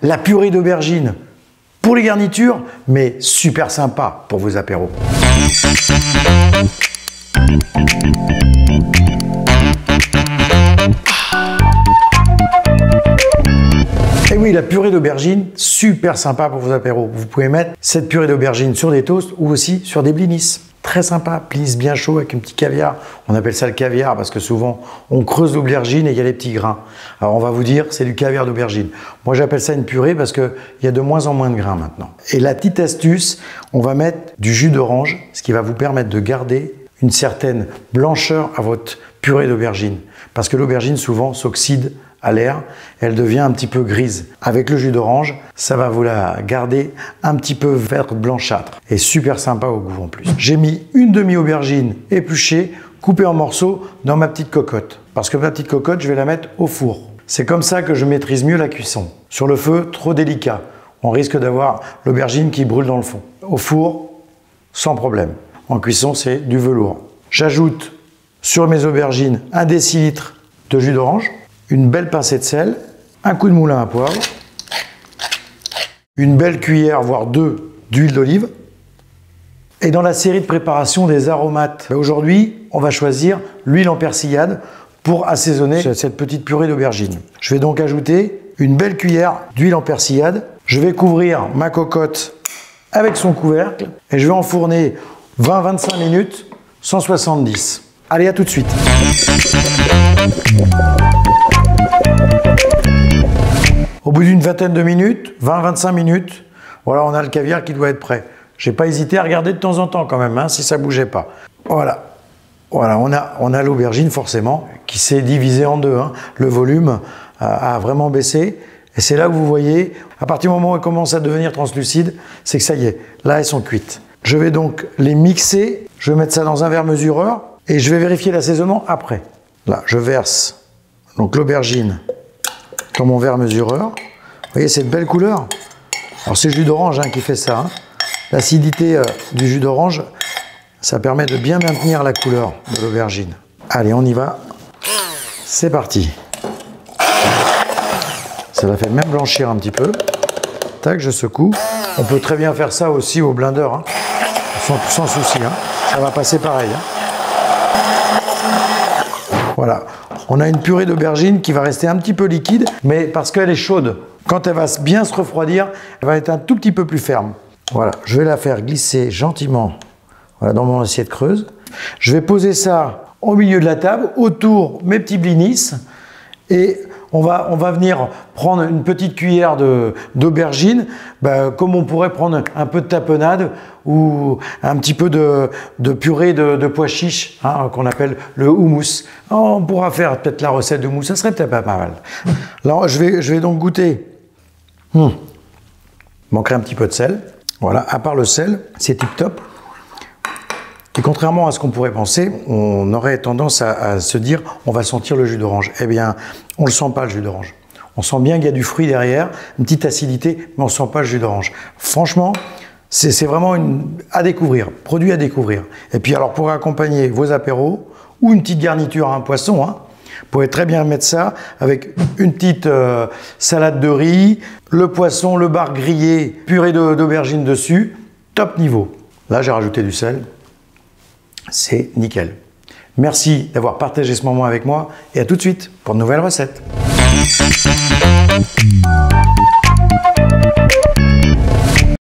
la purée d'aubergine pour les garnitures, mais super sympa pour vos apéros. Et oui, la purée d'aubergine, super sympa pour vos apéros. Vous pouvez mettre cette purée d'aubergine sur des toasts ou aussi sur des blinis. Très sympa, blinis bien chaud avec un petit caviar. On appelle ça le caviar parce que souvent on creuse l'aubergine et il y a les petits grains. Alors on va vous dire c'est du caviar d'aubergine. Moi j'appelle ça une purée parce qu'il y a de moins en moins de grains maintenant. Et la petite astuce, on va mettre du jus d'orange, ce qui va vous permettre de garder une certaine blancheur à votre purée d'aubergine. Parce que l'aubergine souvent s'oxyde à l'air, elle devient un petit peu grise. Avec le jus d'orange, ça va vous la garder un petit peu verte blanchâtre et super sympa au goût en plus. J'ai mis une demi-aubergine épluchée, coupée en morceaux dans ma petite cocotte. Parce que ma petite cocotte, je vais la mettre au four. C'est comme ça que je maîtrise mieux la cuisson. Sur le feu, trop délicat. On risque d'avoir l'aubergine qui brûle dans le fond. Au four, sans problème. En cuisson, c'est du velours. J'ajoute sur mes aubergines 1 décilitre de jus d'orange, une belle pincée de sel, un coup de moulin à poivre, une belle cuillère, voire 2, d'huile d'olive. Et dans la série de préparation des aromates, aujourd'hui, on va choisir l'huile en persillade pour assaisonner cette petite purée d'aubergine. Je vais donc ajouter une belle cuillère d'huile en persillade. Je vais couvrir ma cocotte avec son couvercle et je vais enfourner 20-25 minutes, 170. Allez, à tout de suite. Au bout d'une vingtaine de minutes, 20-25 minutes, voilà, on a le caviar qui doit être prêt. J'ai pas hésité à regarder de temps en temps quand même, hein, si ça bougeait pas. Voilà, voilà, on a l'aubergine forcément qui s'est divisée en deux. Hein. Le volume a vraiment baissé. Et c'est là que vous voyez, à partir du moment où elles commencent à devenir translucides, c'est que ça y est, là elles sont cuites. Je vais donc les mixer, je vais mettre ça dans un verre mesureur et je vais vérifier l'assaisonnement après. Là, je verse donc l'aubergine dans mon verre mesureur. Vous voyez cette belle couleur? Alors c'est le jus d'orange qui fait ça. Hein. L'acidité du jus d'orange, ça permet de bien maintenir la couleur de l'aubergine. Allez, on y va. C'est parti. Ça la fait même blanchir un petit peu. Tac, je secoue. On peut très bien faire ça aussi au blender, hein. Sans souci. Hein. Ça va passer pareil. Hein. Voilà. On a une purée d'aubergine qui va rester un petit peu liquide, mais parce qu'elle est chaude. Quand elle va bien se refroidir, elle va être un tout petit peu plus ferme. Voilà, je vais la faire glisser gentiment voilà, dans mon assiette creuse. Je vais poser ça au milieu de la table, autour mes petits blinis. Et on va venir prendre une petite cuillère d'aubergine, comme on pourrait prendre un peu de tapenade ou un petit peu de purée de pois chiches, hein, qu'on appelle le houmous. On pourra faire peut-être la recette de houmous, ça serait peut-être pas mal. Là, je vais donc goûter. Il manquerait un petit peu de sel. Voilà, à part le sel, c'est tip top. Et contrairement à ce qu'on pourrait penser, on aurait tendance à se dire on va sentir le jus d'orange. Eh bien, on ne le sent pas le jus d'orange. On sent bien qu'il y a du fruit derrière, une petite acidité, mais on ne sent pas le jus d'orange. Franchement, c'est vraiment à découvrir, produit à découvrir. Et puis alors pour accompagner vos apéros ou une petite garniture à un poisson, hein, vous pouvez très bien mettre ça avec une petite salade de riz, le poisson, le bar grillé, purée d'aubergine dessus, top niveau. Là, j'ai rajouté du sel. C'est nickel. Merci d'avoir partagé ce moment avec moi et à tout de suite pour de nouvelles recettes.